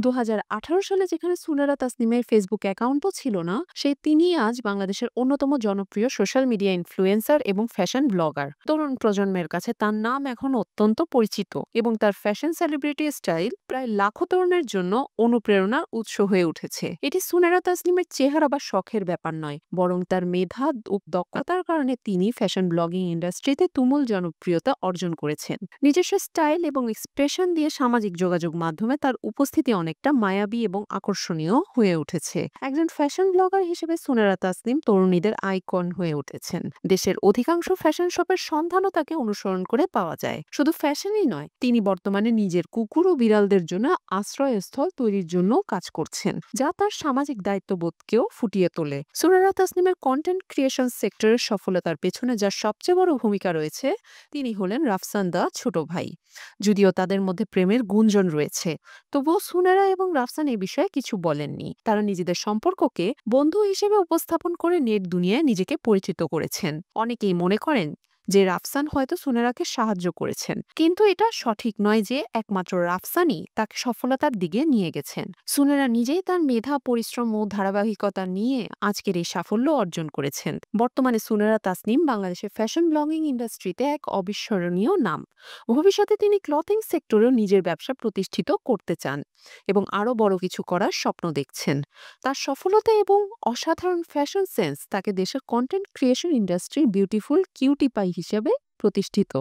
২০১৮ সালে যেখানে সুনেরা তাসনিমের ফেসবুক অ্যাকাউন্টও ছিল না, তিনি আজ বাংলাদেশের অন্যতম জনপ্রিয় সোশ্যাল মিডিয়া ইনফ্লুয়েন্সার এবং ফ্যাশন ব্লগার। তরুণ প্রজন্মের কাছে তার নাম এখন অত্যন্ত পরিচিত এবং তার ফ্যাশন সেলিব্রিটি স্টাইল প্রায় লাখো তরুণের জন্য অনুপ্রেরণার উৎস হয়ে উঠেছে। এটি সুনেরা তাসনিমের চেহারা বা শখের ব্যাপার নয়, বরং তার মেধা ও দক্ষতার কারণে তিনি ফ্যাশন ব্লগিং ইন্ডাস্ট্রিতে তুমুল জনপ্রিয়তা অর্জন করেছেন। নিজস্ব স্টাইল এবং এক্সপ্রেশন দিয়ে সামাজিক যোগাযোগ মাধ্যমে তার উপস্থিতি অনেকটা মায়াবী এবং আকর্ষণীয় হয়ে উঠেছে। একজন ফ্যাশন ব্লগার হিসেবে সুনেরা তাসনিম তরুণীদের আইকন হয়ে উঠেছেন। দেশের অধিকাংশ ফ্যাশন শপের সন্ধানও তাকে অনুসরণ করে পাওয়া যায়। শুধু ফ্যাশনই নয়, তিনি বর্তমানে নিজের কুকুর ও বিড়ালদের জন্য আশ্রয়স্থল তৈরির জন্য কাজ করছেন, যা তার সামাজিক দায়িত্ববোধকেও ফুটিয়ে তোলে। সুনেরা তাসনিমের কন্টেন্ট ক্রিয়েশন সেক্টরের সফলতার পেছনে যার সবচেয়ে বড় ভূমিকা রয়েছে, তিনি হলেন রাফসান দা ছোট ভাই। যদিও তাদের মধ্যে প্রেমের গুঞ্জন রয়েছে, তবুও সুনেরা এবং রাফসান এ বিষয়ে কিছু বলেননি। তারা নিজেদের সম্পর্ককে বন্ধু হিসেবে উপস্থাপন করে নেট দুনিয়ায় নিজেকে পরিচিত করেছেন। অনেকেই মনে করেন যে রাফসান হয়তো সুনেরাকে সাহায্য করেছেন, কিন্তু এটা সঠিক নয় যে একমাত্র রাফসানই তাকে সফলতার দিকে নিয়ে গেছেন। সুনেরা নিজেই তার মেধা, পরিশ্রম ও ধারাবাহিকতা নিয়ে আজকের এই সাফল্য অর্জন করেছেন। বর্তমানে সুনেরা তাসনিম বাংলাদেশের ফ্যাশন ব্লগিং ইন্ডাস্ট্রিতে এক অবিস্মরণীয় নাম। ভবিষ্যতে তিনি ক্লথিং সেক্টরেও নিজের ব্যবসা প্রতিষ্ঠিত করতে চান এবং আরও বড় কিছু করার স্বপ্ন দেখছেন। তার সফলতা এবং অসাধারণ ফ্যাশন সেন্স তাকে দেশের কন্টেন্ট ক্রিয়েশন ইন্ডাস্ট্রির বিউটিফুল কিউটি পাই হিসেবে প্রতিষ্ঠিত।